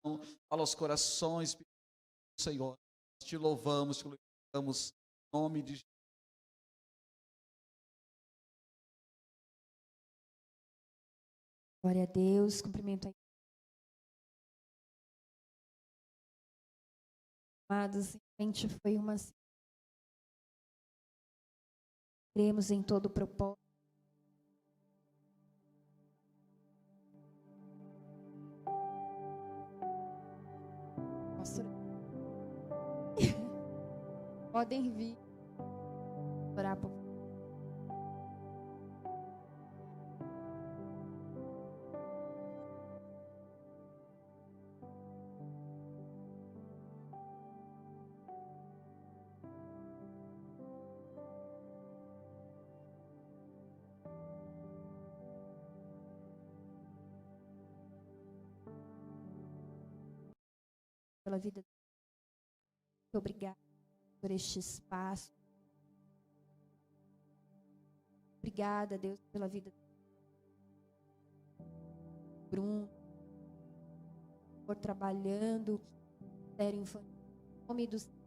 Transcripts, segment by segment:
fala aos corações, Senhor. Te louvamos, te glorificamos, em nome de Jesus. Glória a Deus, cumprimento a amados, realmente foi uma. Cremos em todo o propósito. Pastor, podem vir orar por pela vida. Muito obrigada por este espaço. Obrigada, Deus, pela vida do Bruno, por trabalhando no Ministério Infantil. Em nome do Senhor,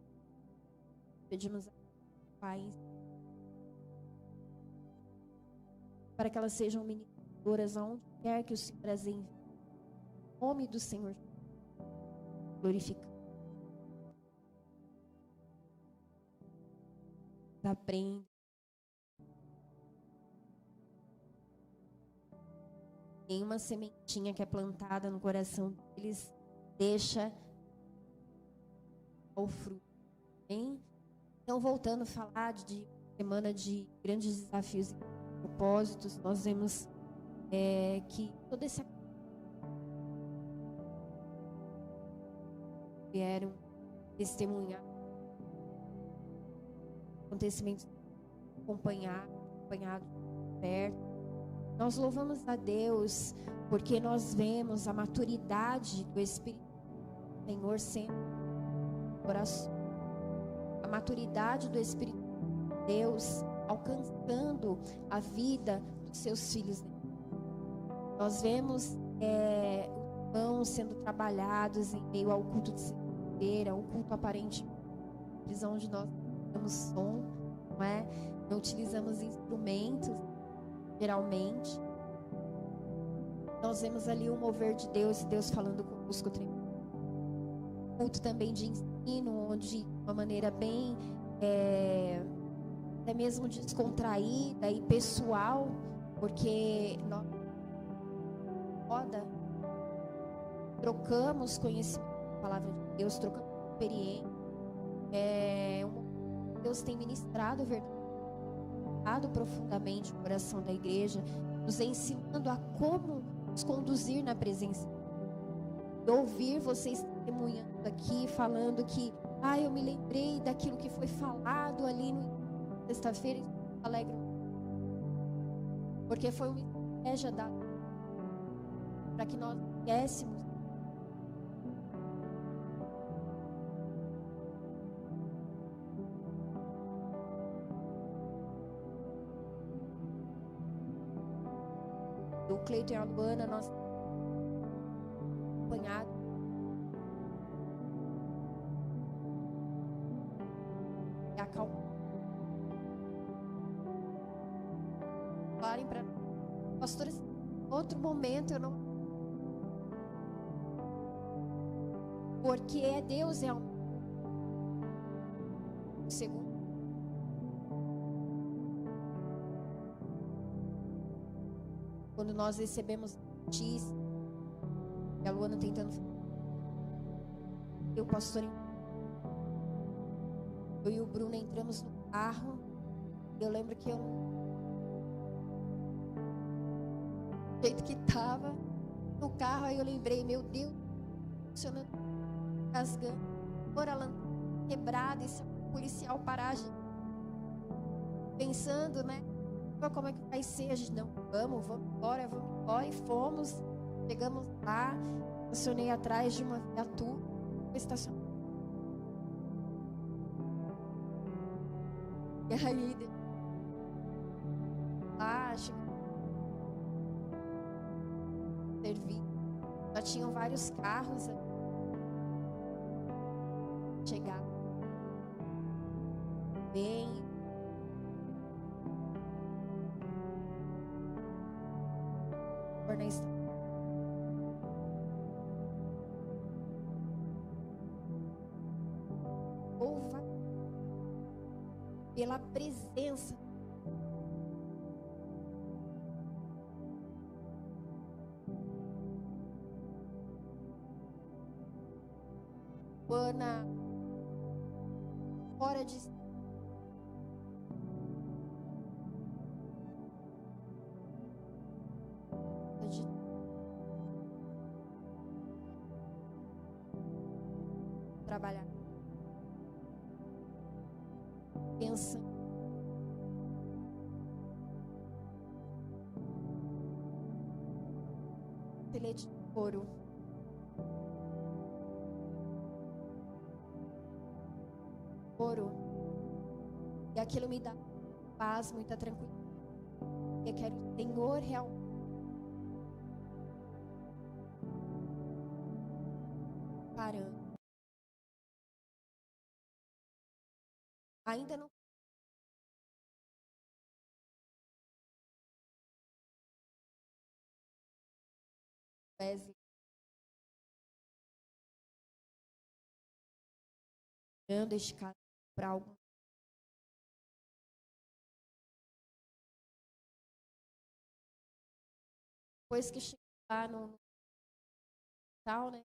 pedimos a Pai para que elas sejam ministradoras aonde quer que o Senhor as envie. Em nome do Senhor, glorificamos. Aprenda. Tem uma sementinha que é plantada no coração deles, deixa o fruto. Bem? Então, voltando a falar de semana de grandes desafios e propósitos, nós vemos que todo esse vieram testemunhar acontecimentos acompanhados de perto. Nós louvamos a Deus porque nós vemos a maturidade do Espírito do Senhor sempre no coração. A maturidade do Espírito de Deus alcançando a vida dos seus filhos. Nós vemos os irmãos sendo trabalhados em meio ao culto de segunda-feira, um culto aparente, onde nós temos som, não é? Não utilizamos instrumentos, geralmente. Nós vemos ali o mover de Deus e Deus falando conosco. Culto também de ensino, onde de uma maneira bem até mesmo descontraída e pessoal, porque nós trocamos conhecimento da palavra de Deus, trocamos experiência. Deus tem ministrado profundamente o coração da igreja, nos ensinando a como nos conduzir na presença. E ouvir vocês testemunhando aqui, falando que eu me lembrei daquilo que foi falado ali no sexta-feira, alegre, porque foi uma estratégia dada para que nós viéssemos o Cleiton e a Luana, nós acompanhados. E a calma. Falarem para pastores, outro momento eu não. Porque Deus é um. Segundo. Quando nós recebemos notícia, e a Luana tentando, eu, pastor, eu e o Bruno entramos no carro, eu lembro que do jeito que estava no carro, aí eu lembrei, meu Deus, funcionando, rasgando, a quebrada, esse policial paragem, pensando, né? Como é que vai ser? A gente, não, vamos embora, e fomos, chegamos lá, estacionei atrás de uma viatura, estacionei. E aí, lá, servi, já tinham vários carros, chegar bem. Louva pela presença. Ana, fora de trabalhar, pensa, telete de ouro, e aquilo me dá paz, muita tranquilidade. Eu quero o Senhor real. Parando. Ainda não. Wesley. Dando este caso para algo. Depois que chegar lá no tal, né?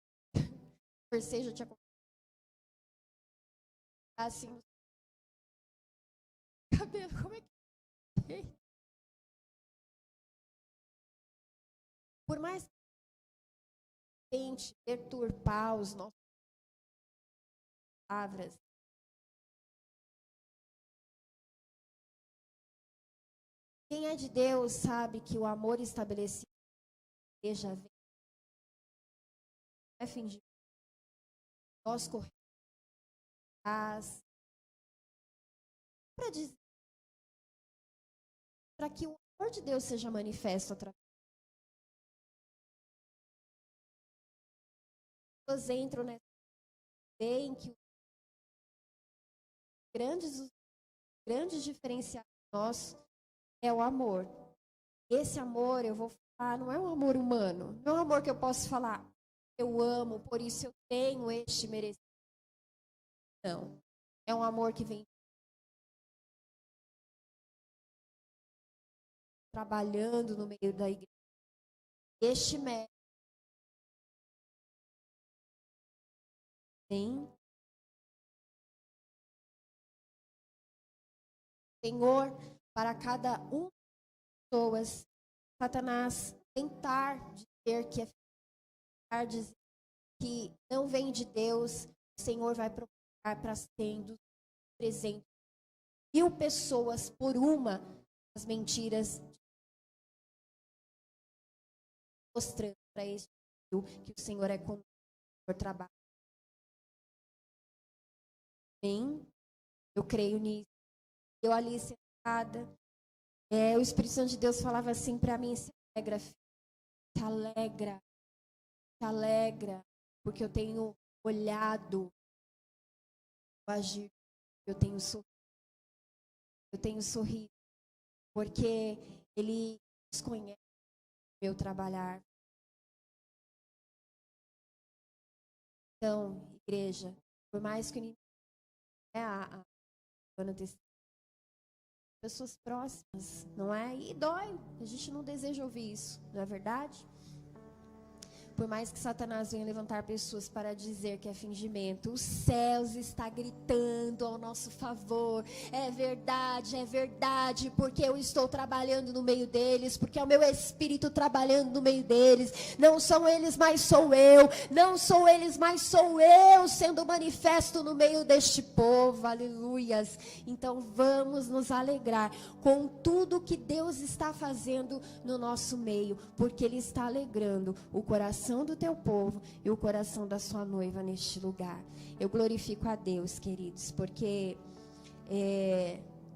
Por seja tinha assim, cabelo, como é que por mais que tente deturpar os nossos palavras, quem é de Deus sabe que o amor estabelecido já vem. É fingir. Nós corremos para dizer, para que o amor de Deus seja manifesto através. As pessoas entram nessa ideia em que os grandes diferenciais nossos é o amor. Esse amor, eu vou falar, não é um amor humano. Não é um amor que eu posso falar, eu amo, por isso eu tenho este merecimento. Não. É um amor que vem trabalhando no meio da igreja. Este mérito tem. Senhor, para cada um das pessoas, Satanás tentar dizer que é dizer que não vem de Deus, o Senhor vai provocar para sendo presente 1.000 pessoas por uma das mentiras, mostrando para este que o Senhor é conosco por trabalho. Bem, eu creio nisso. Eu ali sentada, o Espírito Santo de Deus falava assim para mim: se alegra, filho, se alegra, porque eu tenho olhado o agir, eu tenho sorrido, porque Ele desconhece o meu trabalhar. Então, igreja, por mais que o inimigo pessoas próximas, não é? E dói, a gente não deseja ouvir isso, não é verdade? Por mais que Satanás venha levantar pessoas para dizer que é fingimento, os céus está gritando ao nosso favor. É verdade, porque eu estou trabalhando no meio deles, porque é o meu Espírito trabalhando no meio deles. Não são eles, mas sou eu. Não sou eles, mas sou eu sendo manifesto no meio deste povo. Aleluias. Então vamos nos alegrar com tudo que Deus está fazendo no nosso meio, porque Ele está alegrando o coração do teu povo e o coração da sua noiva neste lugar. Eu glorifico a Deus, queridos, porque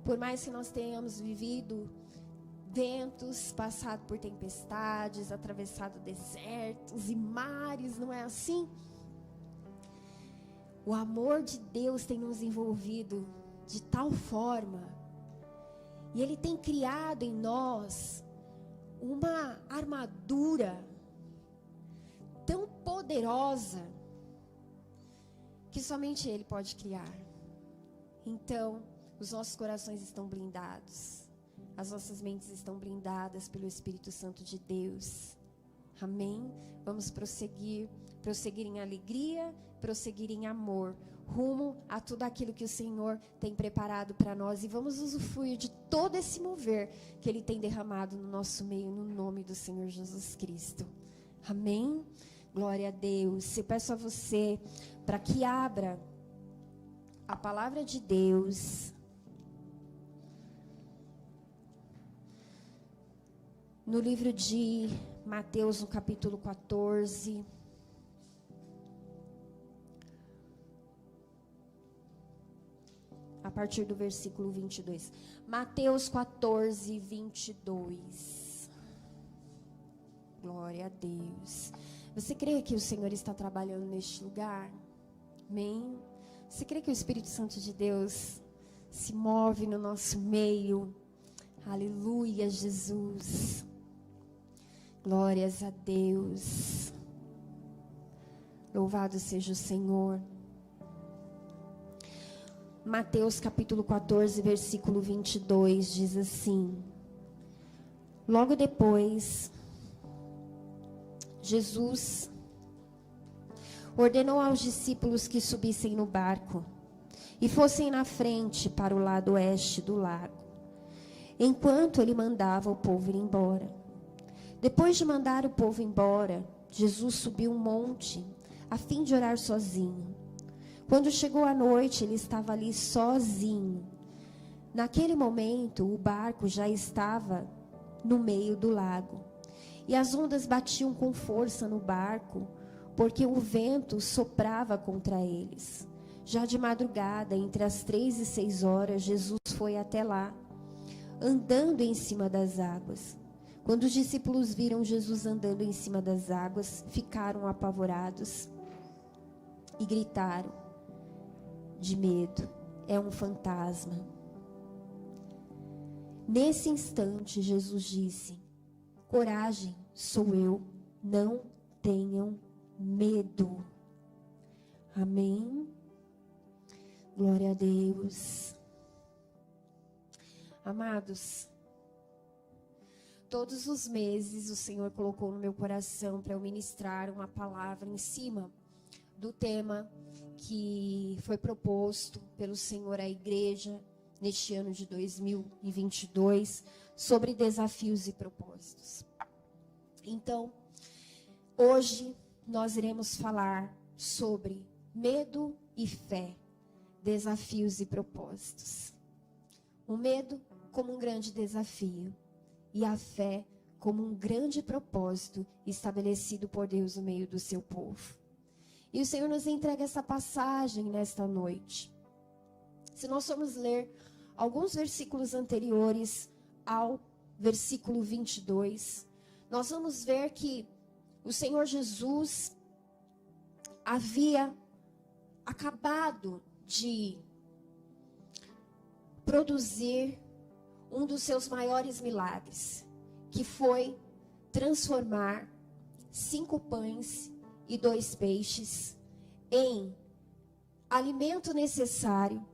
por mais que nós tenhamos vivido ventos, passado por tempestades, atravessado desertos e mares, não é assim? O amor de Deus tem nos envolvido de tal forma, e Ele tem criado em nós uma armadura tão poderosa que somente Ele pode criar. Então, os nossos corações estão blindados, as nossas mentes estão blindadas pelo Espírito Santo de Deus. Amém? Vamos prosseguir em alegria, prosseguir em amor, rumo a tudo aquilo que o Senhor tem preparado para nós, e vamos usufruir de todo esse mover que Ele tem derramado no nosso meio, no nome do Senhor Jesus Cristo. Amém? Glória a Deus. Eu peço a você para que abra a palavra de Deus no livro de Mateus, no capítulo 14. A partir do versículo 22. Mateus 14, 22. Glória a Deus. Você crê que o Senhor está trabalhando neste lugar? Amém? Você crê que o Espírito Santo de Deus se move no nosso meio? Aleluia, Jesus. Glórias a Deus. Louvado seja o Senhor. Mateus capítulo 14, versículo 22, diz assim: logo depois, Jesus ordenou aos discípulos que subissem no barco e fossem na frente para o lado oeste do lago, enquanto ele mandava o povo ir embora. Depois de mandar o povo embora, Jesus subiu um monte a fim de orar sozinho. Quando chegou a noite, ele estava ali sozinho. Naquele momento, o barco já estava no meio do lago, e as ondas batiam com força no barco, porque o vento soprava contra eles. Já de madrugada, entre as 3 e 6 horas, Jesus foi até lá, andando em cima das águas. Quando os discípulos viram Jesus andando em cima das águas, ficaram apavorados e gritaram de medo: é um fantasma. Nesse instante, Jesus disse: coragem, sou eu, não tenham medo. Amém? Glória a Deus. Amados, todos os meses o Senhor colocou no meu coração para eu ministrar uma palavra em cima do tema que foi proposto pelo Senhor à igreja neste ano de 2022, sobre desafios e propósitos. Então, hoje nós iremos falar sobre medo e fé, desafios e propósitos. O medo como um grande desafio e a fé como um grande propósito estabelecido por Deus no meio do seu povo. E o Senhor nos entrega essa passagem nesta noite. Se nós formos ler alguns versículos anteriores ao versículo 22, nós vamos ver que o Senhor Jesus havia acabado de produzir um dos seus maiores milagres, que foi transformar 5 pães e 2 peixes em alimento necessário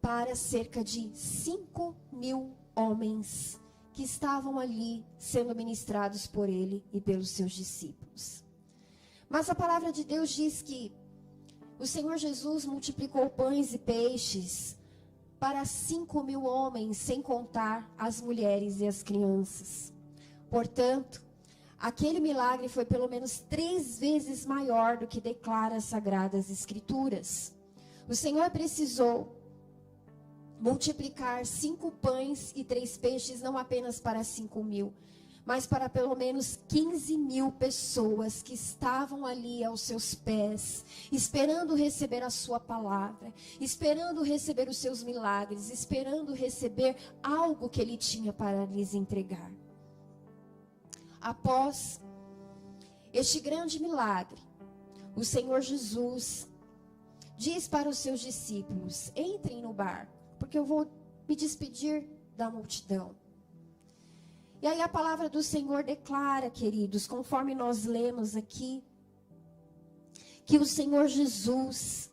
para cerca de 5.000 homens que estavam ali sendo ministrados por ele e pelos seus discípulos. Mas a palavra de Deus diz que o Senhor Jesus multiplicou pães e peixes para 5.000 homens, sem contar as mulheres e as crianças. Portanto, aquele milagre foi pelo menos 3 vezes maior do que declara as Sagradas Escrituras. O Senhor precisou multiplicar 5 pães e 3 peixes, não apenas para 5.000, mas para pelo menos 15.000 pessoas que estavam ali aos seus pés, esperando receber a sua palavra, esperando receber os seus milagres, esperando receber algo que ele tinha para lhes entregar. Após este grande milagre, o Senhor Jesus diz para os seus discípulos: entrem no barco, porque eu vou me despedir da multidão. E aí a palavra do Senhor declara, queridos, conforme nós lemos aqui, que o Senhor Jesus,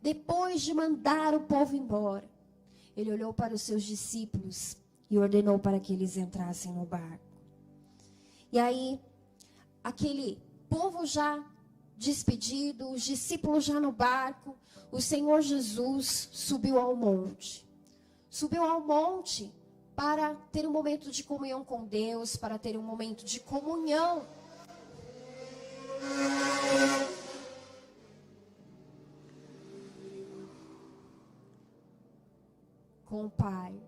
depois de mandar o povo embora, ele olhou para os seus discípulos e ordenou para que eles entrassem no barco. E aí, aquele povo já despedido, os discípulos já no barco, o Senhor Jesus subiu ao monte. Subiu ao monte para ter um momento de comunhão com Deus, para ter um momento de comunhão com o Pai.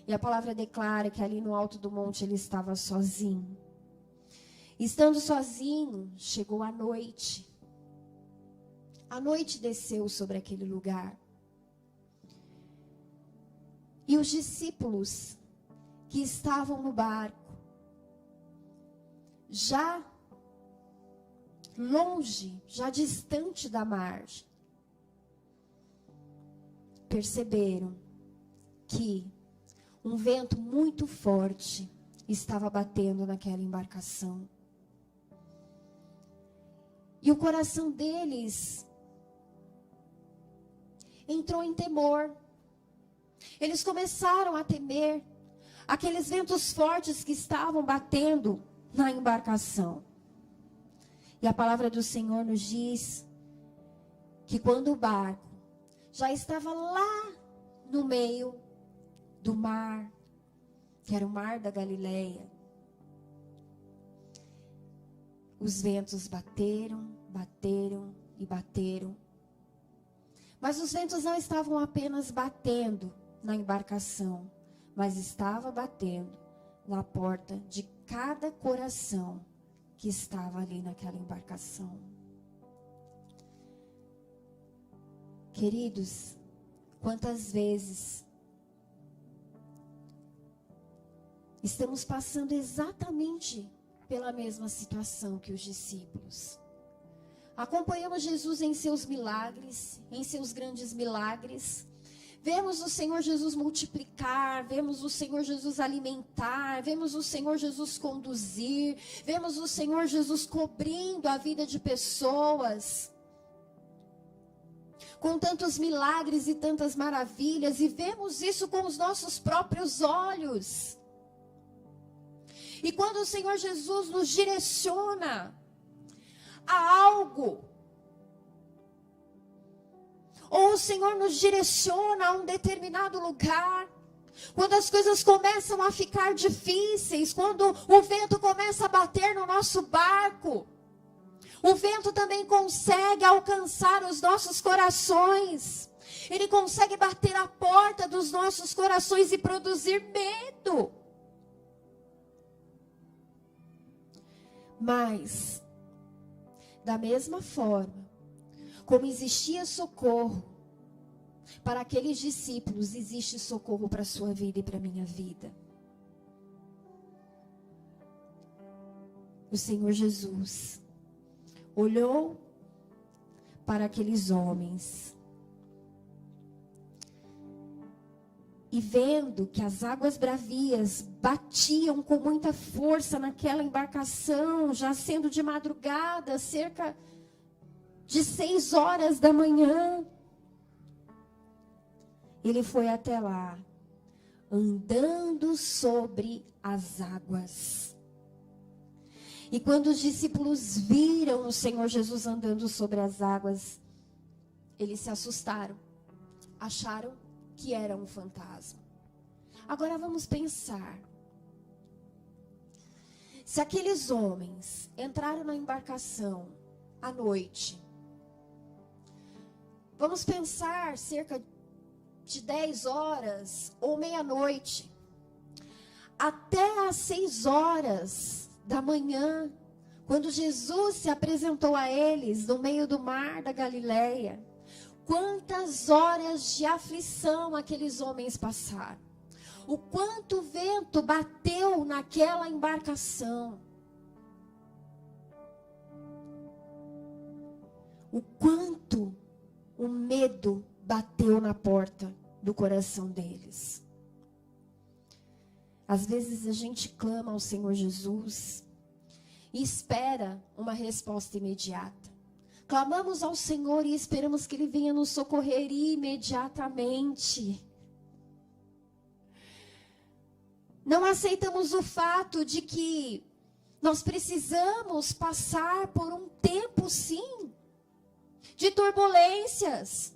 E a palavra declara que ali no alto do monte ele estava sozinho. Estando sozinho, chegou a noite. A noite desceu sobre aquele lugar. E os discípulos que estavam no barco, já longe, já distante da margem, perceberam que um vento muito forte estava batendo naquela embarcação. E o coração deles entrou em temor. Eles começaram a temer aqueles ventos fortes que estavam batendo na embarcação. E a palavra do Senhor nos diz que quando o barco já estava lá no meio do mar, que era o mar da Galileia, os ventos bateram, bateram e bateram. Mas os ventos não estavam apenas batendo na embarcação, mas estava batendo na porta de cada coração que estava ali naquela embarcação. Queridos, quantas vezes estamos passando exatamente pela mesma situação que os discípulos. Acompanhamos Jesus em seus milagres, em seus grandes milagres. Vemos o Senhor Jesus multiplicar, vemos o Senhor Jesus alimentar, vemos o Senhor Jesus conduzir, vemos o Senhor Jesus cobrindo a vida de pessoas com tantos milagres e tantas maravilhas, e vemos isso com os nossos próprios olhos. E quando o Senhor Jesus nos direciona a algo, ou o Senhor nos direciona a um determinado lugar, quando as coisas começam a ficar difíceis, quando o vento começa a bater no nosso barco, o vento também consegue alcançar os nossos corações. Ele consegue bater a porta dos nossos corações e produzir medo. Mas, da mesma forma, como existia socorro para aqueles discípulos, existe socorro para a sua vida e para a minha vida. O Senhor Jesus olhou para aqueles homens e vendo que as águas bravias batiam com muita força naquela embarcação, já sendo de madrugada, cerca de 6 horas da manhã, ele foi até lá, andando sobre as águas. E quando os discípulos viram o Senhor Jesus andando sobre as águas, eles se assustaram, acharam que era um fantasma. Agora vamos pensar. Se aqueles homens entraram na embarcação à noite, vamos pensar cerca de 10 horas ou meia-noite, até às 6 horas da manhã, quando Jesus se apresentou a eles no meio do mar da Galileia, quantas horas de aflição aqueles homens passaram. O quanto vento bateu naquela embarcação. O quanto o medo bateu na porta do coração deles. Às vezes a gente clama ao Senhor Jesus e espera uma resposta imediata. Clamamos ao Senhor e esperamos que Ele venha nos socorrer imediatamente. Não aceitamos o fato de que nós precisamos passar por um tempo, sim, de turbulências.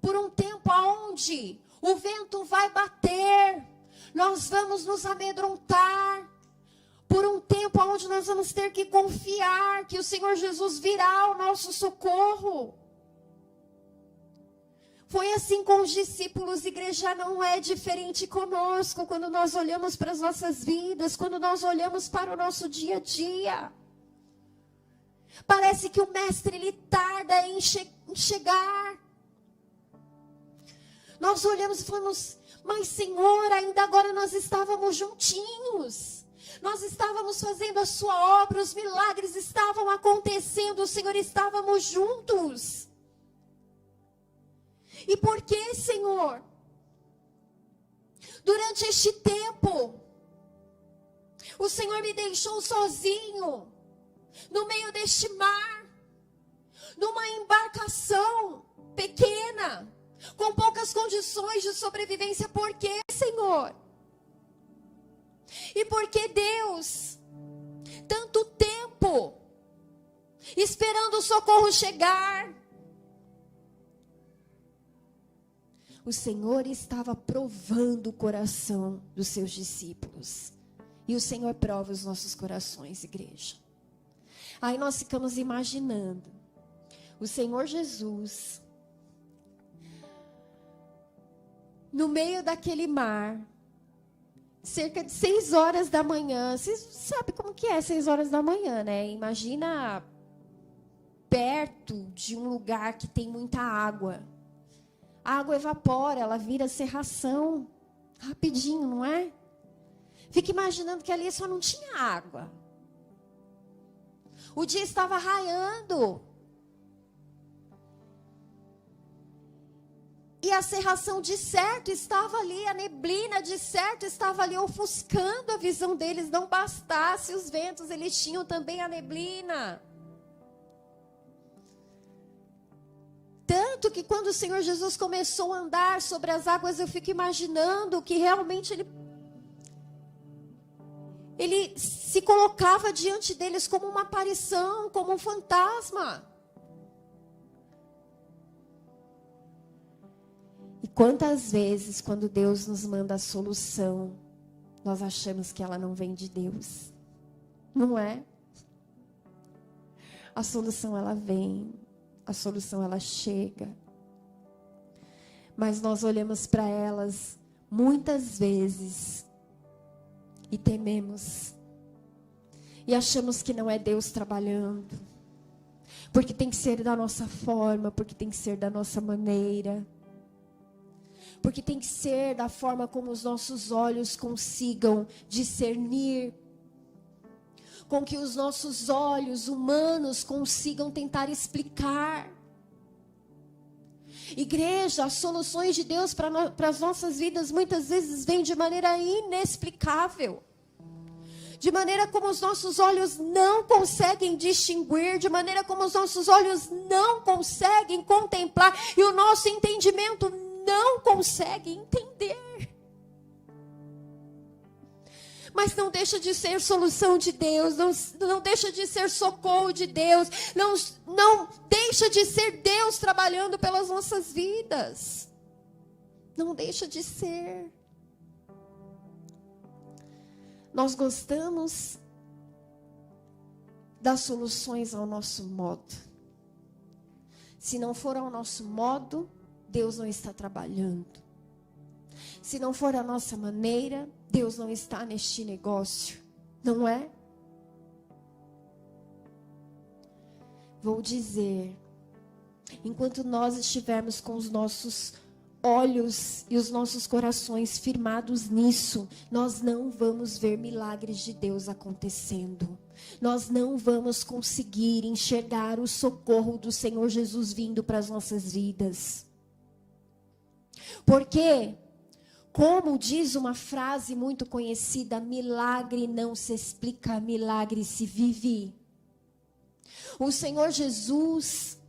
Por um tempo onde o vento vai bater, nós vamos nos amedrontar. Por um tempo onde nós vamos ter que confiar que o Senhor Jesus virá ao nosso socorro. Foi assim com os discípulos, igreja, não é diferente conosco quando nós olhamos para as nossas vidas, quando nós olhamos para o nosso dia a dia. Parece que o mestre, ele tarda em chegar. Nós olhamos e falamos, mas Senhor, ainda agora nós estávamos juntinhos. Nós estávamos fazendo a sua obra, os milagres estavam acontecendo, o Senhor, estávamos juntos. E por que, Senhor? Durante este tempo, o Senhor me deixou sozinho, no meio deste mar, numa embarcação pequena, com poucas condições de sobrevivência. Por que, Senhor? E por que Deus, tanto tempo, esperando o socorro chegar? O Senhor estava provando o coração dos seus discípulos. E o Senhor prova os nossos corações, igreja. Aí nós ficamos imaginando o Senhor Jesus no meio daquele mar, cerca de 6 horas da manhã. Vocês sabem como que é 6 horas da manhã, né? Imagina perto de um lugar que tem muita água. A água evapora, ela vira cerração rapidinho, não é? Fica imaginando que ali só não tinha água. O dia estava raiando. E a cerração de certo estava ali, a neblina de certo estava ali ofuscando a visão deles. Não bastasse os ventos, eles tinham também a neblina. Tanto que quando o Senhor Jesus começou a andar sobre as águas, eu fico imaginando que realmente Ele se colocava diante deles como uma aparição, como um fantasma. E quantas vezes, quando Deus nos manda a solução, nós achamos que ela não vem de Deus. Não é? A solução, ela vem. A solução, ela chega. Mas nós olhamos para elas muitas vezes e tememos. E achamos que não é Deus trabalhando. Porque tem que ser da nossa forma, porque tem que ser da nossa maneira. Porque tem que ser da forma como os nossos olhos consigam discernir. Com que os nossos olhos humanos consigam tentar explicar. Igreja, as soluções de Deus para as nossas vidas muitas vezes vêm de maneira inexplicável. De maneira como os nossos olhos não conseguem distinguir, de maneira como os nossos olhos não conseguem contemplar e o nosso entendimento não consegue entender. Mas não deixa de ser solução de Deus, não deixa de ser socorro de Deus, não deixa de ser Deus trabalhando pelas nossas vidas. Não deixa de ser. Nós gostamos das soluções ao nosso modo. Se não for ao nosso modo, Deus não está trabalhando. Se não for a nossa maneira, Deus não está neste negócio, não é? Vou dizer, enquanto nós estivermos com os nossos olhos e os nossos corações firmados nisso, nós não vamos ver milagres de Deus acontecendo. Nós não vamos conseguir enxergar o socorro do Senhor Jesus vindo para as nossas vidas. Porque, como diz uma frase muito conhecida, milagre não se explica, milagre se vive. O Senhor Jesus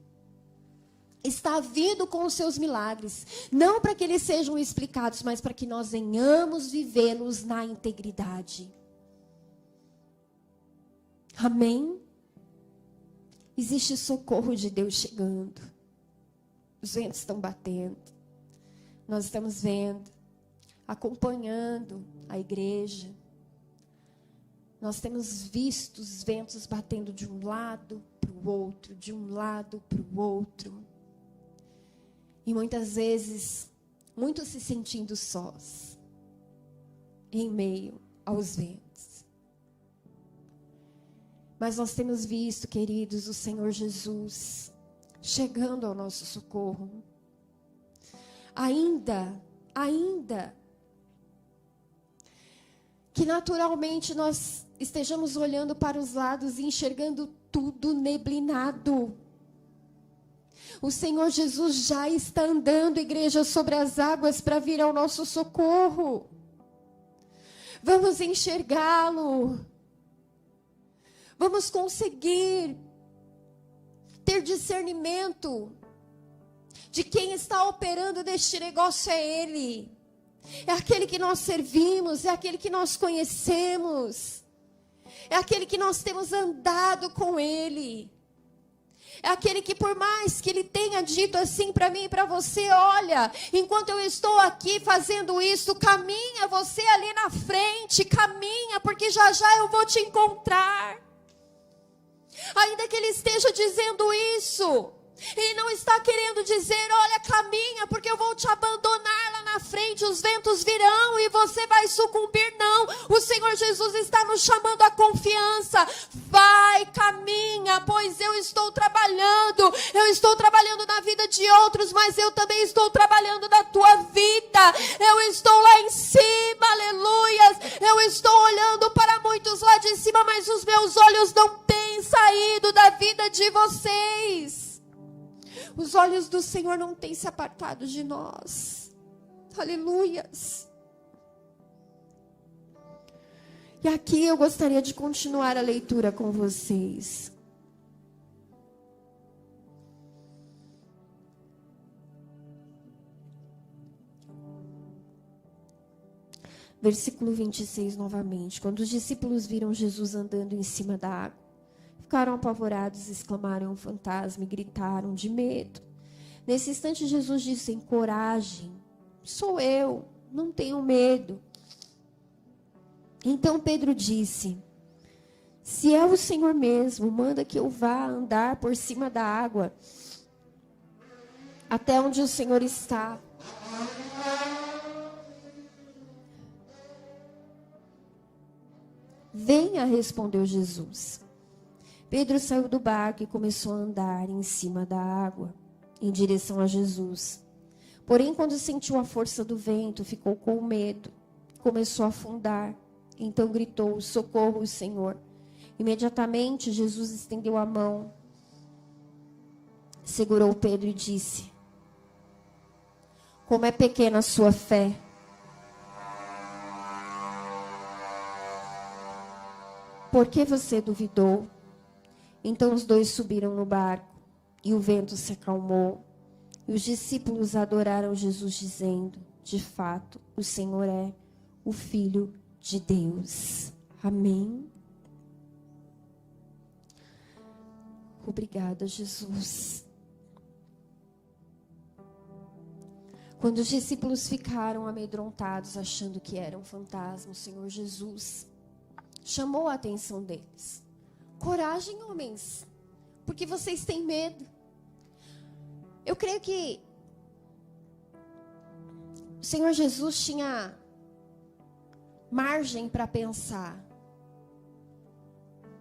está vindo com os seus milagres, não para que eles sejam explicados, mas para que nós venhamos vivê-los na integridade. Amém? Existe socorro de Deus chegando. Os ventos estão batendo. Nós estamos vendo, acompanhando a igreja. Nós temos visto os ventos batendo de um lado para o outro, de um lado para o outro. E muitas vezes, muitos se sentindo sós, em meio aos ventos. Mas nós temos visto, queridos, o Senhor Jesus chegando ao nosso socorro. Ainda que naturalmente nós estejamos olhando para os lados e enxergando tudo neblinado. O Senhor Jesus já está andando, igreja, sobre as águas para vir ao nosso socorro. Vamos enxergá-lo. Vamos conseguir ter discernimento de quem está operando neste negócio é Ele. É aquele que nós servimos, é aquele que nós conhecemos. É aquele que nós temos andado com Ele. É aquele que, por mais que Ele tenha dito assim para mim e para você, olha, enquanto eu estou aqui fazendo isso, caminha você ali na frente, caminha, porque já já eu vou te encontrar. Ainda que Ele esteja dizendo isso, Ele não está querendo dizer, olha, caminha, porque eu vou te abandonar lá na frente, os ventos virão e você vai sucumbir. Não, o Senhor Jesus está nos chamando à confiança. Vai, caminha, pois eu estou trabalhando na vida de outros, mas eu também estou trabalhando na tua vida. Eu estou lá em cima, aleluias. Eu estou olhando para muitos lá de cima, mas os meus olhos não têm saído da vida de vocês. Os olhos do Senhor não têm se apartado de nós. Aleluias. E aqui eu gostaria de continuar a leitura com vocês. Versículo 26 novamente. Quando os discípulos viram Jesus andando em cima da água, ficaram apavorados, exclamaram um fantasma e gritaram de medo. Nesse instante Jesus disse, coragem, sou eu, não tenham medo. Então Pedro disse, se é o Senhor mesmo, manda que eu vá andar por cima da água, até onde o Senhor está. Venha, respondeu Jesus. Pedro saiu do barco e começou a andar em cima da água, em direção a Jesus. Porém, quando sentiu a força do vento, ficou com medo, começou a afundar. Então gritou, socorro, Senhor. Imediatamente, Jesus estendeu a mão, segurou Pedro e disse, como é pequena a sua fé. Por que você duvidou? Então os dois subiram no barco, e o vento se acalmou. E os discípulos adoraram Jesus, dizendo, de fato, o Senhor é o Filho de Deus. Amém. Obrigada, Jesus. Quando os discípulos ficaram amedrontados, achando que era um fantasma, o Senhor Jesus chamou a atenção deles. Coragem, homens, porque vocês têm medo. Eu creio que o Senhor Jesus tinha margem para pensar.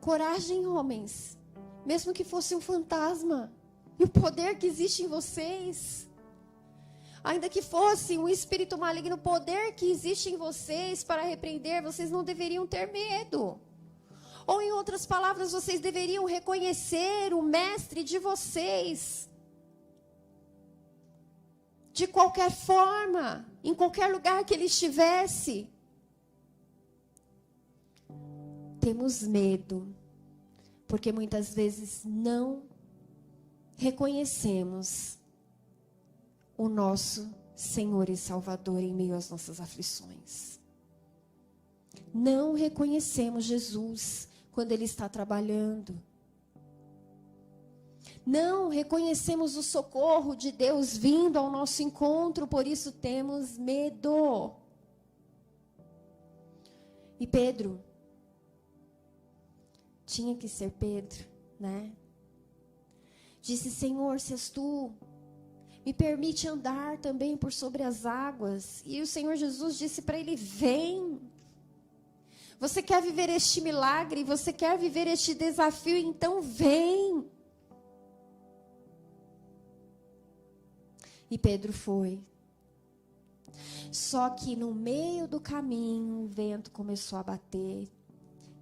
Coragem, homens, mesmo que fosse um fantasma, e o poder que existe em vocês. Ainda que fosse um espírito maligno, o poder que existe em vocês para repreender, vocês não deveriam ter medo. Ou em outras palavras, vocês deveriam reconhecer o mestre de vocês. De qualquer forma, em qualquer lugar que ele estivesse. Temos medo, porque muitas vezes não reconhecemos o nosso Senhor e Salvador em meio às nossas aflições. Não reconhecemos Jesus quando Ele está trabalhando. Não reconhecemos o socorro de Deus vindo ao nosso encontro, por isso temos medo. E Pedro, tinha que ser Pedro, né? Disse: Senhor, se és tu, me permite andar também por sobre as águas. E o Senhor Jesus disse para ele: vem. Você quer viver este milagre? Você quer viver este desafio? Então vem. E Pedro foi. Só que no meio do caminho, o vento começou a bater.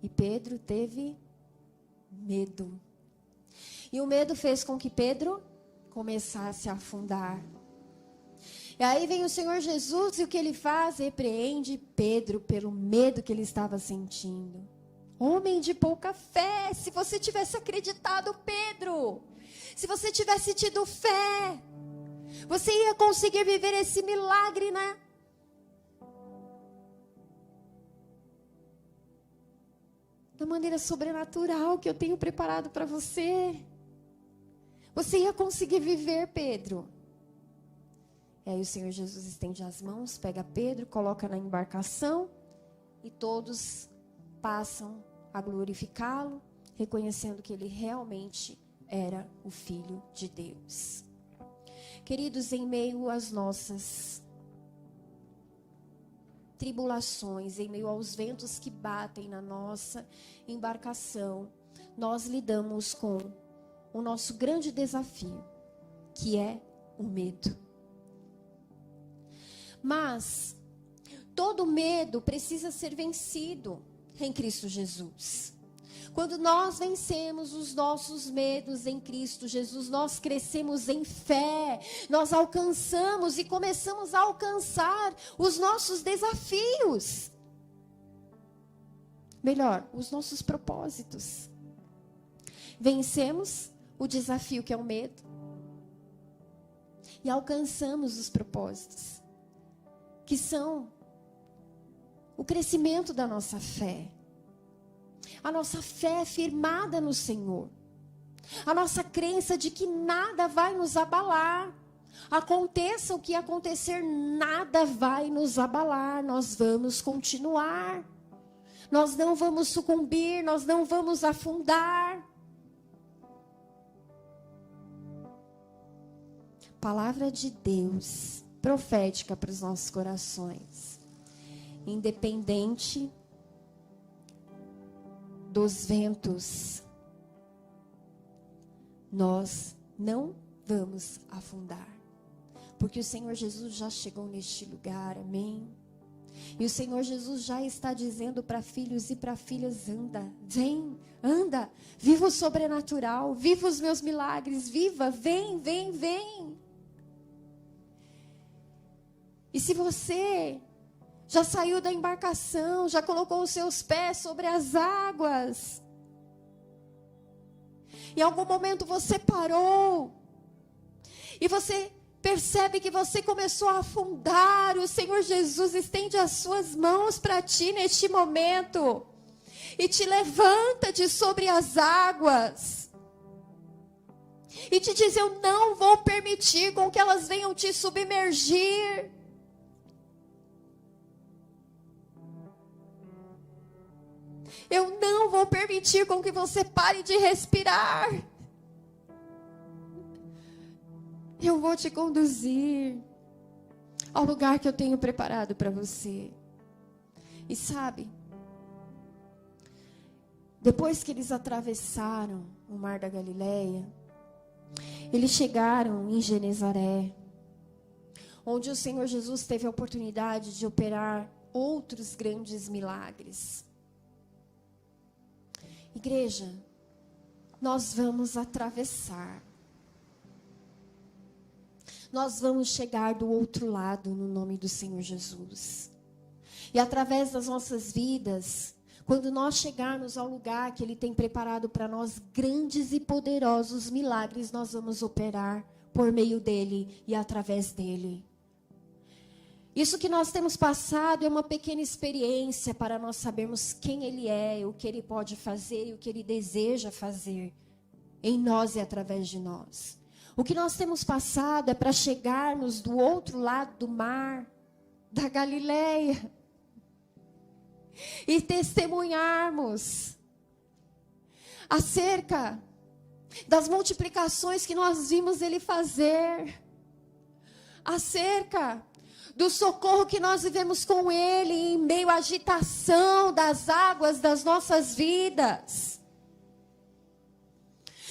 E Pedro teve medo. E o medo fez com que Pedro começasse a afundar. E aí vem o Senhor Jesus e o que ele faz? Repreende Pedro pelo medo que ele estava sentindo. Homem de pouca fé, se você tivesse acreditado, Pedro, se você tivesse tido fé, você ia conseguir viver esse milagre, né? Da maneira sobrenatural que eu tenho preparado para você. Você ia conseguir viver, Pedro. E aí o Senhor Jesus estende as mãos, pega Pedro, coloca na embarcação e todos passam a glorificá-lo, reconhecendo que ele realmente era o Filho de Deus. Queridos, em meio às nossas tribulações, em meio aos ventos que batem na nossa embarcação, nós lidamos com o nosso grande desafio, que é o medo. Mas todo medo precisa ser vencido em Cristo Jesus. Quando nós vencemos os nossos medos em Cristo Jesus, nós crescemos em fé, nós alcançamos e começamos a alcançar os nossos desafios. Melhor, os nossos propósitos. Vencemos o desafio que é o medo e alcançamos os propósitos, que são o crescimento da nossa fé. A nossa fé firmada no Senhor. A nossa crença de que nada vai nos abalar. Aconteça o que acontecer, nada vai nos abalar. Nós vamos continuar. Nós não vamos sucumbir, nós não vamos afundar. Palavra de Deus, profética para os nossos corações. Independente dos ventos, nós não vamos afundar, porque o Senhor Jesus já chegou neste lugar, amém? E o Senhor Jesus já está dizendo para filhos e para filhas: anda, vem, anda, viva o sobrenatural, viva os meus milagres, viva, vem, vem, vem. E se você já saiu da embarcação, já colocou os seus pés sobre as águas, em algum momento você parou, e você percebe que você começou a afundar, o Senhor Jesus estende as suas mãos para ti neste momento, e te levanta de sobre as águas, e te diz: eu não vou permitir com que elas venham te submergir. Eu não vou permitir com que você pare de respirar. Eu vou te conduzir ao lugar que eu tenho preparado para você. E sabe, depois que eles atravessaram o mar da Galileia, eles chegaram em Genezaré, onde o Senhor Jesus teve a oportunidade de operar outros grandes milagres. Igreja, nós vamos atravessar. Nós vamos chegar do outro lado no nome do Senhor Jesus. E através das nossas vidas, quando nós chegarmos ao lugar que Ele tem preparado para nós, grandes e poderosos milagres nós vamos operar por meio dEle e através dEle. Isso que nós temos passado é uma pequena experiência para nós sabermos quem Ele é, o que Ele pode fazer e o que Ele deseja fazer em nós e através de nós. O que nós temos passado é para chegarmos do outro lado do mar, da Galileia, e testemunharmos acerca das multiplicações que nós vimos Ele fazer, acerca do socorro que nós vivemos com Ele em meio à agitação das águas das nossas vidas.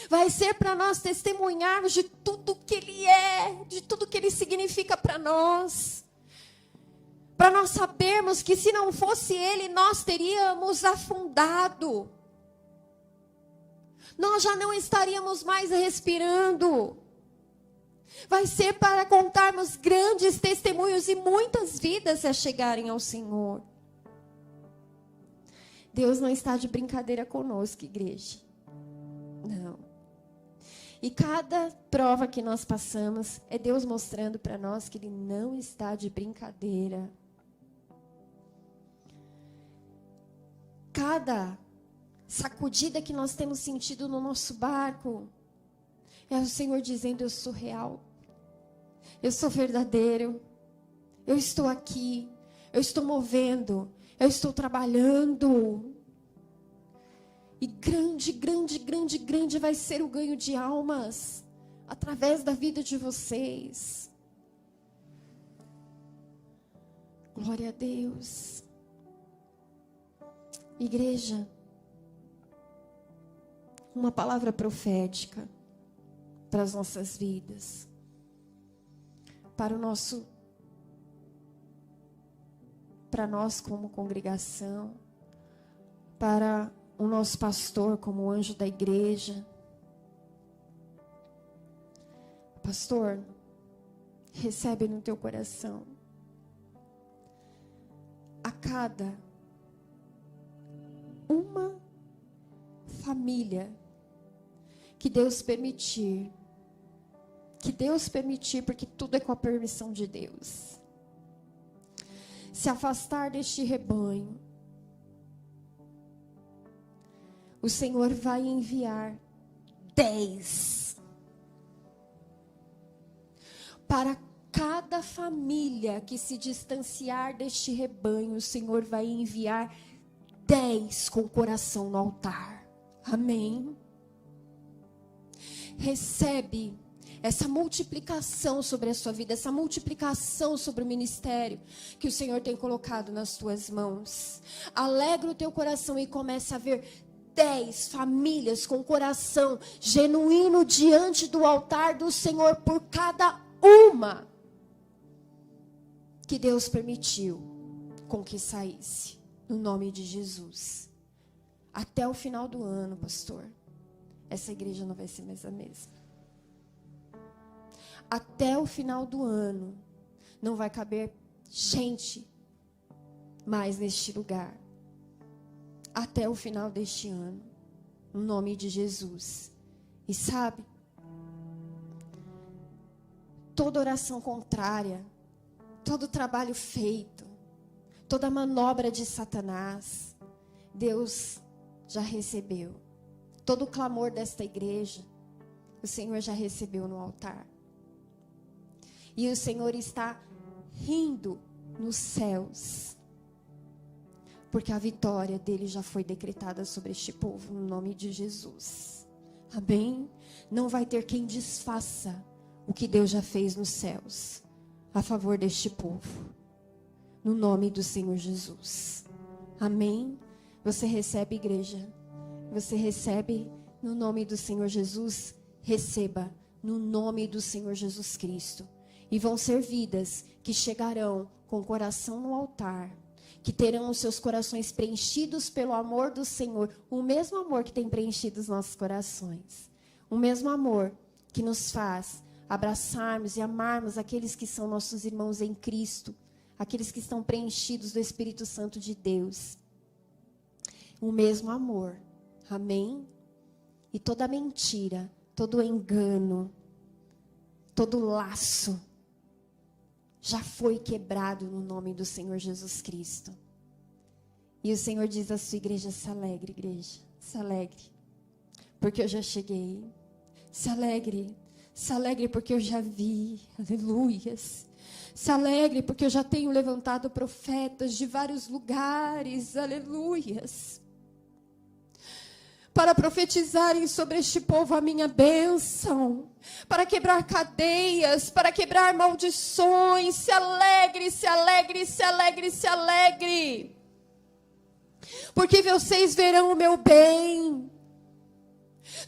Vai ser para nós testemunharmos de tudo que Ele é, de tudo que Ele significa para nós. Para nós sabermos que se não fosse Ele, nós teríamos afundado. Nós já não estaríamos mais respirando. Vai ser para contarmos grandes testemunhos e muitas vidas a chegarem ao Senhor. Deus não está de brincadeira conosco, igreja. Não. E cada prova que nós passamos é Deus mostrando para nós que Ele não está de brincadeira. Cada sacudida que nós temos sentido no nosso barco é o Senhor dizendo: eu sou real, eu sou verdadeiro, eu estou aqui, eu estou movendo, eu estou trabalhando. E grande, grande, grande, grande vai ser o ganho de almas através da vida de vocês. Glória a Deus. Igreja, uma palavra profética para as nossas vidas, para nós como congregação, para o nosso pastor como anjo da igreja. Pastor, recebe no teu coração a cada uma família que Deus permitir, porque tudo é com a permissão de Deus, se afastar deste rebanho, o Senhor vai enviar 10 para cada família que se distanciar deste rebanho. O Senhor vai enviar 10 com o coração no altar. Amém? Recebe essa multiplicação sobre a sua vida, essa multiplicação sobre o ministério que o Senhor tem colocado nas tuas mãos. Alegra o teu coração e começa a ver 10 famílias com coração genuíno diante do altar do Senhor, por cada uma que Deus permitiu com que saísse, no nome de Jesus. Até o final do ano, pastor, essa igreja não vai ser mais a mesma. Até o final do ano não vai caber gente mais neste lugar. Até o final deste ano, no nome de Jesus. E sabe, toda oração contrária, todo trabalho feito, toda manobra de Satanás, Deus já recebeu. Todo o clamor desta igreja, o Senhor já recebeu no altar. E o Senhor está rindo nos céus, porque a vitória dele já foi decretada sobre este povo, no nome de Jesus. Amém? Não vai ter quem desfaça o que Deus já fez nos céus a favor deste povo, no nome do Senhor Jesus. Amém? Você recebe, igreja? Você recebe no nome do Senhor Jesus? Receba no nome do Senhor Jesus Cristo. E vão ser vidas que chegarão com o coração no altar, que terão os seus corações preenchidos pelo amor do Senhor, o mesmo amor que tem preenchido os nossos corações, o mesmo amor que nos faz abraçarmos e amarmos aqueles que são nossos irmãos em Cristo, aqueles que estão preenchidos do Espírito Santo de Deus. O mesmo amor, amém? E toda mentira, todo engano, todo laço, já foi quebrado no nome do Senhor Jesus Cristo. E o Senhor diz à sua igreja: se alegre, igreja, se alegre, porque eu já cheguei. Se alegre porque eu já vi, aleluias. Se alegre porque eu já tenho levantado profetas de vários lugares, aleluias, para profetizarem sobre este povo a minha bênção, para quebrar cadeias, para quebrar maldições. Se alegre, se alegre, se alegre, se alegre, porque vocês verão o meu bem.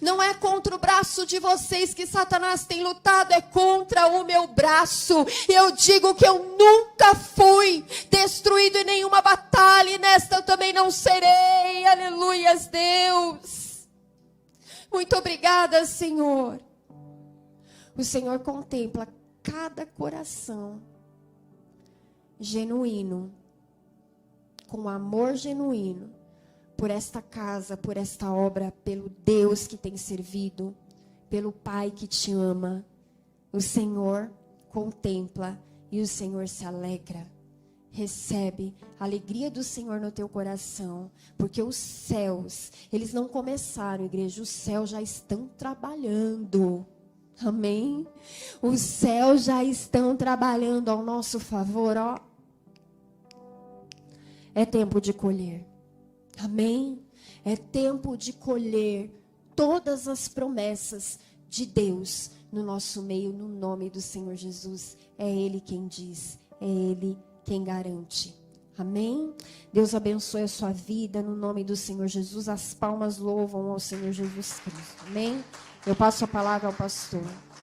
Não é contra o braço de vocês que Satanás tem lutado, é contra o meu braço. Eu digo que eu nunca fui destruído em nenhuma batalha, e nesta eu também não serei. Aleluias, Deus. Muito obrigada, Senhor. O Senhor contempla cada coração genuíno, com amor genuíno, por esta casa, por esta obra, pelo Deus que tem servido, pelo Pai que te ama. O Senhor contempla e o Senhor se alegra. Recebe a alegria do Senhor no teu coração, porque os céus, eles não começaram, igreja, os céus já estão trabalhando. Amém? Os céus já estão trabalhando ao nosso favor, ó. É tempo de colher. Amém? É tempo de colher todas as promessas de Deus no nosso meio, no nome do Senhor Jesus. É Ele quem diz, é Ele quem garante. Amém? Deus abençoe a sua vida no nome do Senhor Jesus. As palmas louvam ao Senhor Jesus Cristo. Amém? Eu passo a palavra ao pastor.